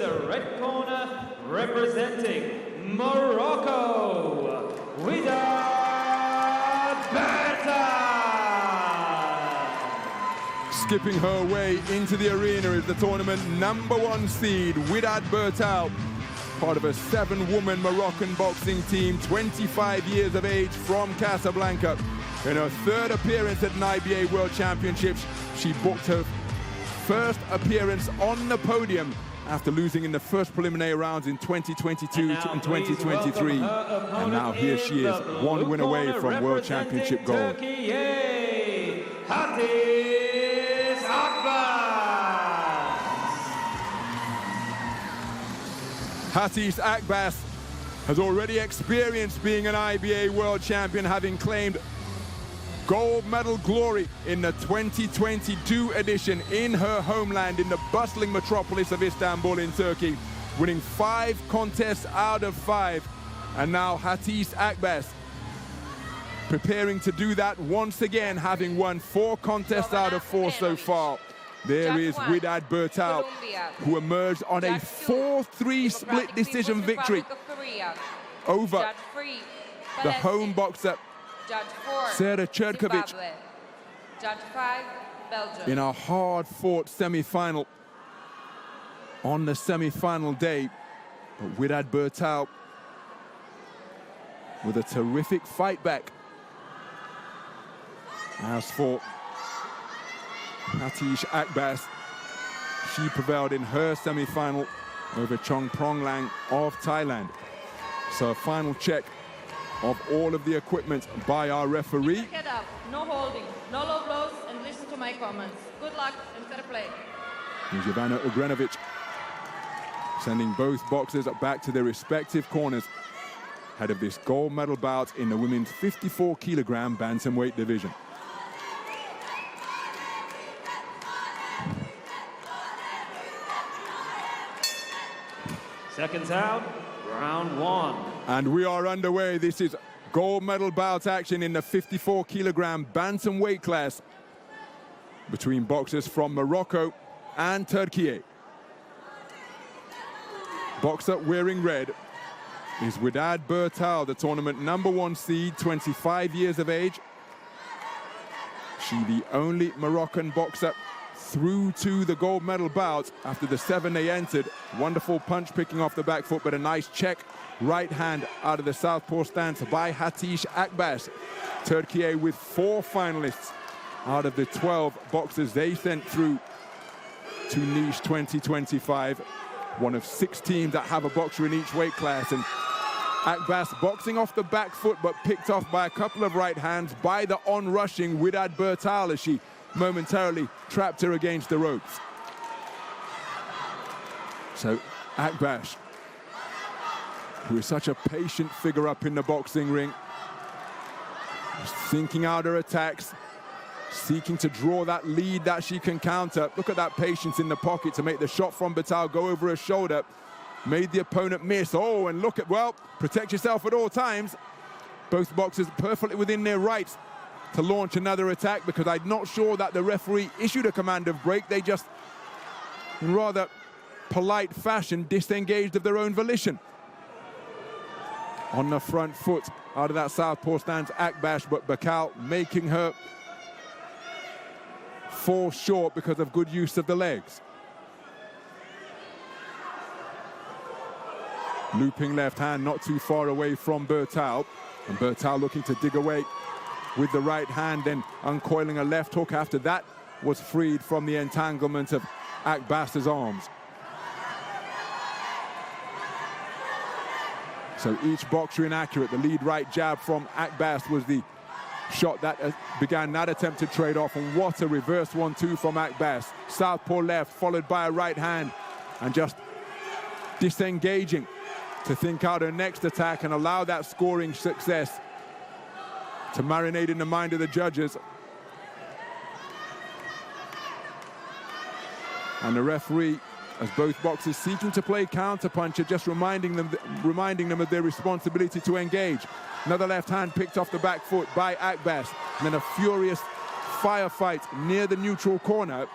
the red corner, representing Morocco, Widad Bertal'a. Skipping her way into the arena is the tournament #1 seed, Widad Bertal'a, part of a 7-woman Moroccan boxing team, 25 years of age, from Casablanca. In her 3rd appearance at an IBA World Championships, she booked her first appearance on the podium after losing in the first preliminary rounds in 2022 and 2023. And now here she is, 1 win away from World Championship gold. Hatice Akbaş. Hatice Akbaş has already experienced being an IBA World Champion, having claimed gold medal glory in the 2022 edition in her homeland in the bustling metropolis of Istanbul in Turkey, winning 5 contests out of 5. And now Hatice Akbaş preparing to do that once again, having won 4 contests out of 4 so far. There is Widad Bertal'a, who emerged on a 4-3 split decision victory over the home boxer Sarah Cherkovic in a hard-fought semi-final on the semi-final day. But Widad Bertal'a with a terrific fight back. As for Hatice Akbaş, she prevailed in her semi-final over Chongpronglang of Thailand. So a final check of all of the equipment by our referee. Head up, no holding, no low blows, and listen to my comments. Good luck and fair play. Ivana Ugrenovic sending both boxers back to their respective corners ahead of this gold medal bout in the women's 54-kilogram bantamweight division. Seconds out, round 1. And we are underway. This is gold medal bout action in the 54-kilogram bantamweight class between boxers from Morocco and Turkey. Boxer wearing red is Widad Bertal'a, the tournament #1 seed, 25 years of age. She the only Moroccan boxer through to the gold medal bout after the 7 they entered. Wonderful punch picking off the back foot, but a nice check right hand out of the southpaw stance by Hatice Akbaş. Turkey with 4 finalists out of the 12 boxers they sent through to Nice 2025. One of 6 teams that have a boxer in each weight class. And Akbaş boxing off the back foot, but picked off by a couple of right hands by the on-rushing Widad Bertal'a as she momentarily trapped her against the ropes. So Akbaş, who is such a patient figure up in the boxing ring, thinking out her attacks, seeking to draw that lead that she can counter. Look at that patience in the pocket to make the shot from Bertal'a go over her shoulder. Made the opponent miss. Oh, and look at, well, protect yourself at all times. Both boxers perfectly within their rights to launch another attack, because I'm not sure that the referee issued a command of break. They just, in rather polite fashion, disengaged of their own volition. On the front foot, out of that southpaw stance, Akbaş, but Bertal'a making her fall short because of good use of the legs. Looping left hand not too far away from Bertal'a, and Bertal'a looking to dig away with the right hand, then uncoiling a left hook after that was freed from the entanglement of Akbaş's arms. So each boxer inaccurate. The lead right jab from Akbaş was the shot that began that attempted trade-off, and what a reverse 1-2 from Akbaş. Southpaw left followed by a right hand, and just disengaging to think out her next attack and allow that scoring success to marinate in the mind of the judges. And the referee, as both boxers seeking to play counterpuncher, just reminding them of their responsibility to engage. Another left hand picked off the back foot by Akbaş, and then a furious firefight near the neutral corner.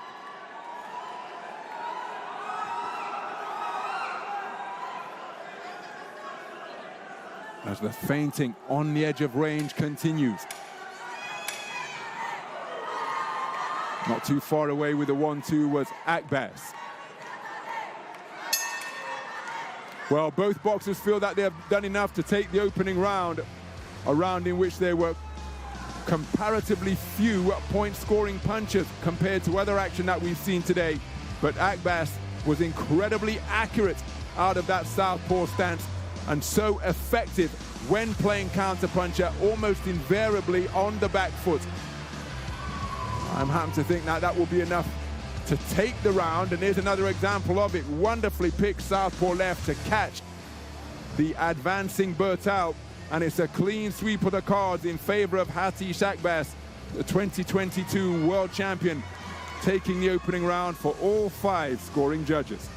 as the feinting on the edge of range continues. Not too far away with the 1-2 was AKBAS. Well, both boxers feel that they have done enough to take the opening round, a round in which there were comparatively few point-scoring punches compared to other action that we've seen today. But AKBAS was incredibly accurate out of that southpaw stance and so effective when playing counter-puncher, almost invariably on the back foot. I'm happy to think that that will be enough to take the round, and here's another example of it. Wonderfully picked southpaw left to catch the advancing Bertal'a, and it's a clean sweep of the cards in favor of Hatice Akbaş, the 2022 world champion, taking the opening round for all 5 scoring judges.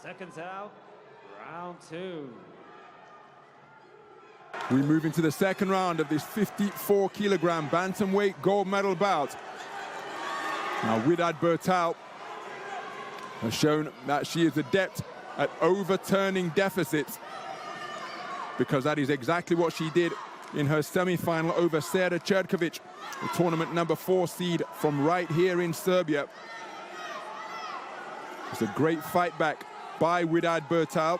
Seconds out, round 2. We move into the second round of this 54-kilogram bantamweight gold medal bout. Now, Widad Bertal'a has shown that she is adept at overturning deficits, because that is exactly what she did in her semi-final over Sera Čerković, the tournament number 4 seed from right here in Serbia. It's a great fight back by Widad Bertal'a,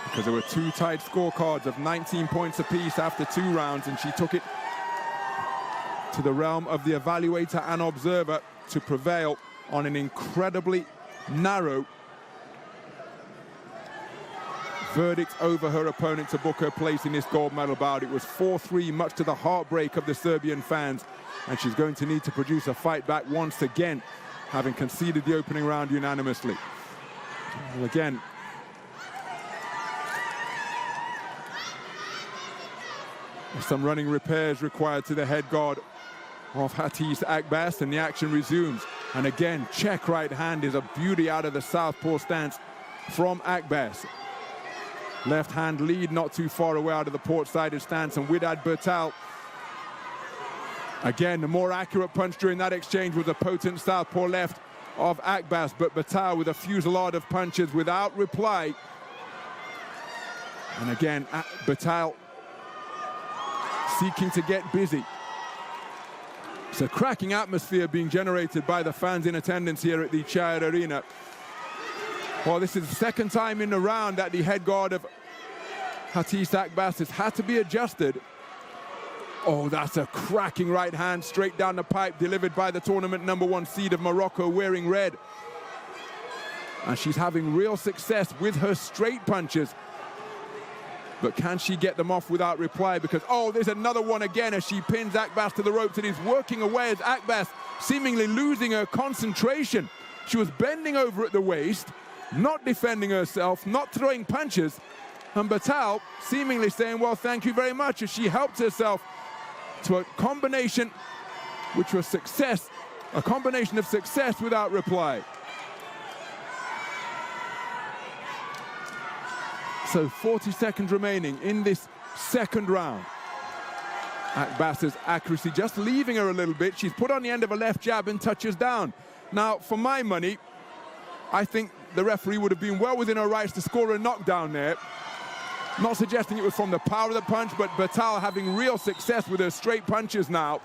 because there were 2 tied scorecards of 19 points apiece after 2 rounds, and she took it to the realm of the evaluator and observer to prevail on an incredibly narrow verdict over her opponent to book her place in this gold medal bout. It was 4-3, much to the heartbreak of the Serbian fans, and she's going to need to produce a fight back once again, having conceded the opening round unanimously. Well, again, some running repairs required to the head guard of Hatice Akbaş, and the action resumes. And again, check right hand is a beauty out of the southpaw stance from Akbaş. Left hand lead not too far away out of the port-sided stance, and Widad Bertal'a, again, the more accurate punch during that exchange was a potent southpaw left of Akbaş, but Bertal'a with a fusillade of punches without reply. And again, Bertal'a seeking to get busy. It's a cracking atmosphere being generated by the fans in attendance here at the Chayar Arena. Well, this is the second time in the round that the head guard of Hatice Akbaş has had to be adjusted. Oh, that's a cracking right hand straight down the pipe, delivered by the tournament number 1 seed of Morocco, wearing red. And she's having real success with her straight punches. But can she get them off without reply? Because, oh, there's another one again as she pins Akbaş to the ropes, and is working away as Akbaş seemingly losing her concentration. She was bending over at the waist, not defending herself, not throwing punches. And Bertal'a seemingly saying, well, thank you very much, as she helped herself to a combination which was success, a combination of success without reply. So 40 seconds remaining in this second round. Akbaş's accuracy just leaving her a little bit. She's put on the end of a left jab and touches down. Now, for my money, I think the referee would have been well within her rights to score a knockdown there. Not suggesting it was from the power of the punch, but Bertal'a having real success with her straight punches now.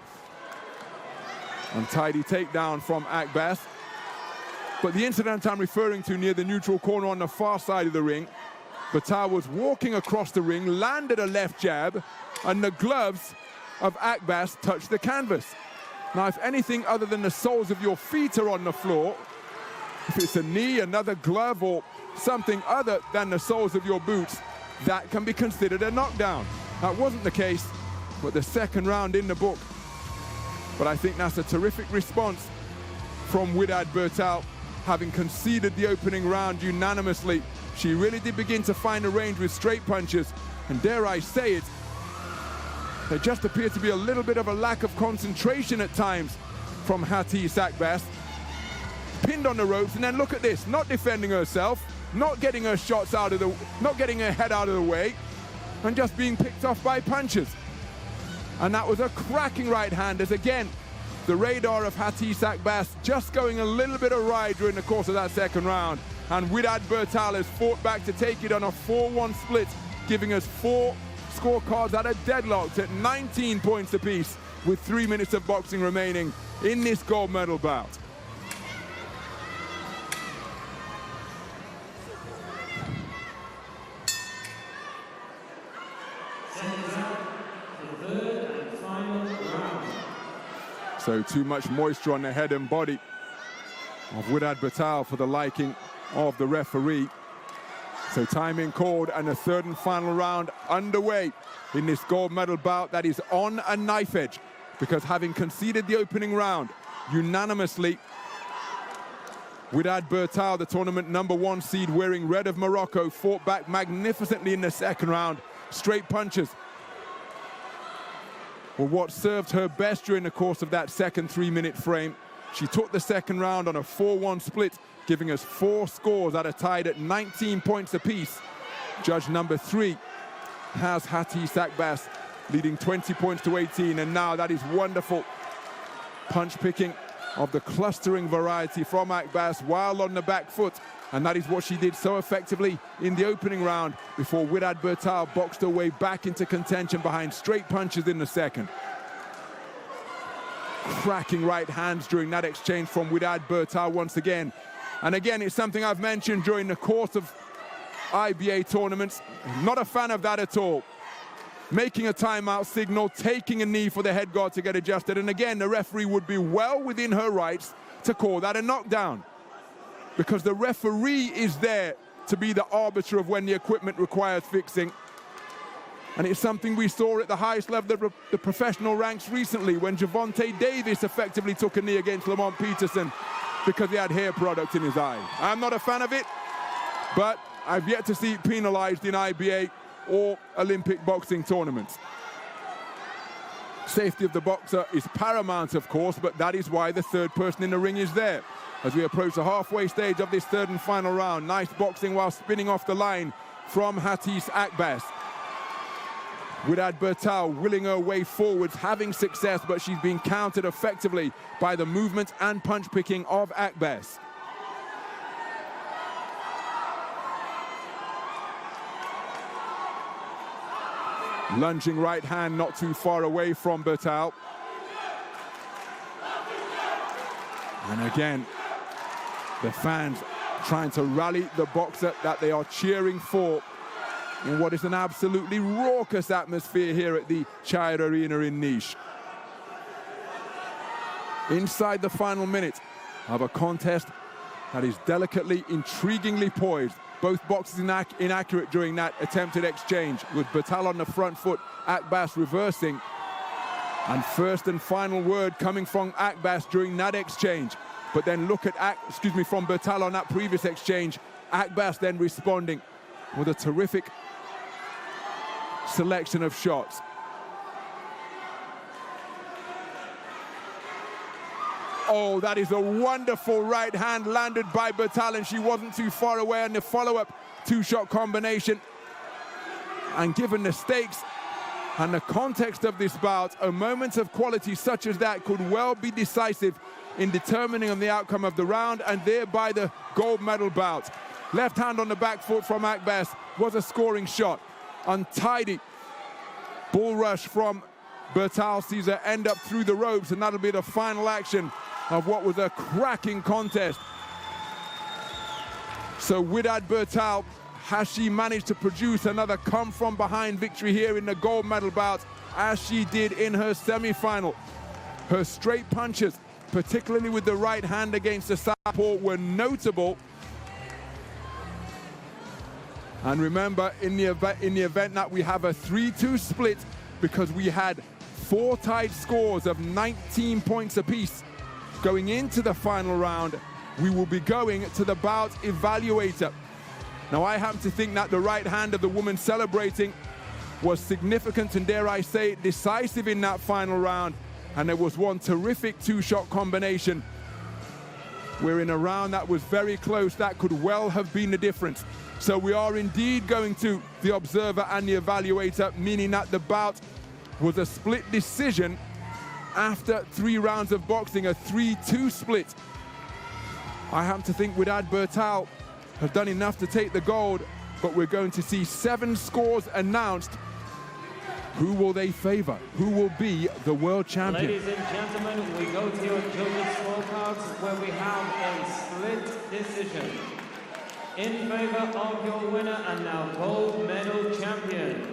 Untidy takedown from Akbaş. But the incident I'm referring to near the neutral corner on the far side of the ring, Bertal'a was walking across the ring, landed a left jab, and the gloves of Akbaş touched the canvas. Now, if anything other than the soles of your feet are on the floor, if it's a knee, another glove, or something other than the soles of your boots, that can be considered a knockdown. That wasn't the case, but the second round in the book. But I think that's a terrific response from Widad Bertal'a, having conceded the opening round unanimously. She really did begin to find a range with straight punches, and dare I say it, There just appeared to be a little bit of a lack of concentration at times from Hatice Akbaş. Pinned on the ropes, and then look at this, not defending herself, not getting her shots out of the, not getting her head out of the way, and just being picked off by punches. And that was a cracking right hand, as again, the radar of Hatice Akbaş just going a little bit awry during the course of that second round. And Widad Bertal'a has fought back to take it on a 4-1 split, giving us 4 scorecards that are deadlocked at 19 points apiece with 3 minutes of boxing remaining in this gold medal bout. So too much moisture on the head and body of Widad Bertal'a for the liking of the referee. So timing called, and the third and final round underway in this gold medal bout that is on a knife edge, because having conceded the opening round unanimously, Widad Bertal'a, the tournament #1 seed wearing red of Morocco, fought back magnificently in the second round. Straight punches were what served her best during the course of that second 3-minute frame. She took the second round on a 4-1 split, giving us 4 scores that are tied at 19 points apiece. Judge number 3 has Hatice Akbaş leading 20 points to 18, and now that is wonderful punch picking of the clustering variety from Akbaş while on the back foot, and that is what she did so effectively in the opening round before Widad Bertal'a boxed her way back into contention behind straight punches in the second. Cracking right hands during that exchange from Widad Bertal'a once again. And again, it's something I've mentioned during the course of IBA tournaments. Not a fan of that at all. Making a timeout signal, taking a knee for the head guard to get adjusted. And again, the referee would be well within her rights to call that a knockdown, because the referee is there to be the arbiter of when the equipment requires fixing. And it's something we saw at the highest level of the professional ranks recently, when Gervonta Davis effectively took a knee against Lamont Peterson because he had hair product in his eye. I'm not a fan of it, but I've yet to see it penalized in IBA or Olympic boxing tournaments. Safety of the boxer is paramount, of course, but that is why the third person in the ring is there. As we approach the halfway stage of this third and final round, nice boxing while spinning off the line from Hatice Akbaş. Widad Bertal'a willing her way forwards, having success, but she's been countered effectively by the movement and punch picking of Akbaş. Lunging right hand not too far away from Bertal'a. And again, the fans trying to rally the boxer that they are cheering for in what is an absolutely raucous atmosphere here at the Chayr Arena in Niš. Inside the final minute of a contest that is delicately, intriguingly poised. Both boxers inaccurate during that attempted exchange, with Bertal'a on the front foot, Akbaş reversing. And first and final word coming from Akbaş during that exchange. But then look at, from Bertal'a on that previous exchange. Akbaş then responding with a terrific selection of shots. Oh, that is a wonderful right hand landed by Bertal'a, and she wasn't too far away on the follow-up 2-shot combination. And given the stakes and the context of this bout, a moment of quality such as that could well be decisive in determining on the outcome of the round and thereby the gold medal bout. Left hand on the back foot from Akbaş was a scoring shot. Untidy bull rush from Bertal'a sees her end up through the ropes, and that'll be the final action of what was a cracking contest. So Widad Bertal'a, has she managed to produce another come-from-behind victory here in the gold medal bout, as she did in her semi-final? Her straight punches, particularly with the right hand against the southpaw, were notable. And remember, in the event that we have a 3-2 split, because we had 4 tied scores of 19 points apiece going into the final round, we will be going to the bout evaluator. Now, I happen to think that the right hand of the woman celebrating was significant and, dare I say, decisive in that final round. And there was one terrific two-shot combination. We're in a round that was very close. That could well have been the difference. So we are indeed going to the observer and the evaluator, meaning that the bout was a split decision after 3 rounds of boxing, a 3-2 split. I happen to think Widad Bertal'a has done enough to take the gold, but we're going to see 7 scores announced. Who will they favor? Who will be the world champion? Ladies and gentlemen, we go to your judges' scorecards where we have a split decision in favor of your winner and now gold medal champion.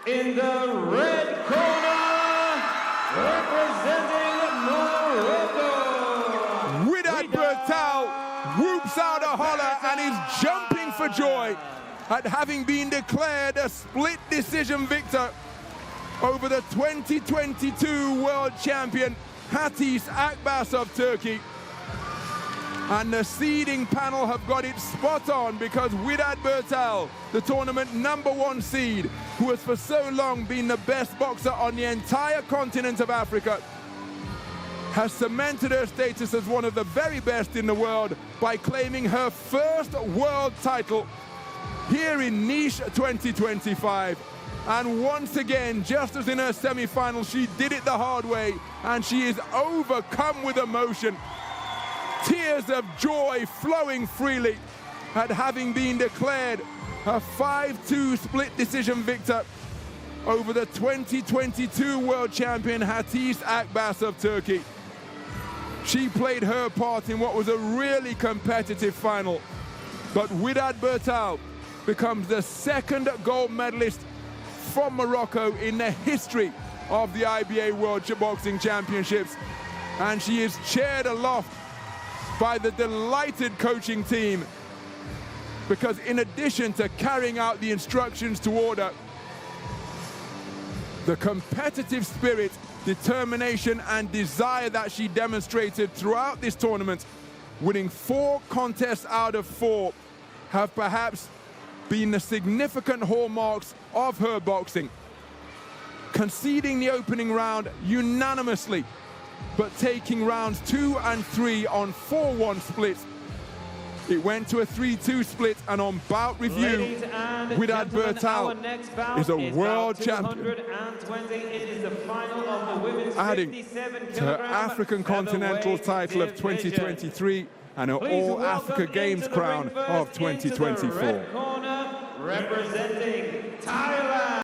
In the red corner, representing Morocco, Widad Bertal'a whoops out a holler and is jumping for joy at having been declared a split decision victor over the 2022 world champion Hatice Akbaş of Turkey. And the seeding panel have got it spot on, because Widad Bertal'a, the tournament #1 seed, who has for so long been the best boxer on the entire continent of Africa, has cemented her status as one of the very best in the world by claiming her first world title here in Nice 2025. And once again, just as in her semi-final, she did it the hard way, and she is overcome with emotion. Tears of joy flowing freely at having been declared a 5-2 split decision victor over the 2022 world champion Hatice Akbaş of Turkey. She played her part in what was a really competitive final. But Widad Bertal'a becomes the 2nd gold medalist from Morocco in the history of the IBA World Boxing Championships. And she is cheered aloft by the delighted coaching team, because in addition to carrying out the instructions to order, the competitive spirit, determination and desire that she demonstrated throughout this tournament, winning 4 contests out of 4, have perhaps been the significant hallmarks of her boxing. Conceding the opening round unanimously, but taking rounds 2 and 3 on 4-1 splits. It went to a 3-2 split, and on bout review, Widad Bertal'a is a world champion, it is the final of the women's adding 57 to her African Continental title of 2023 and her All-Africa Games crown of 2024. Representing Thailand.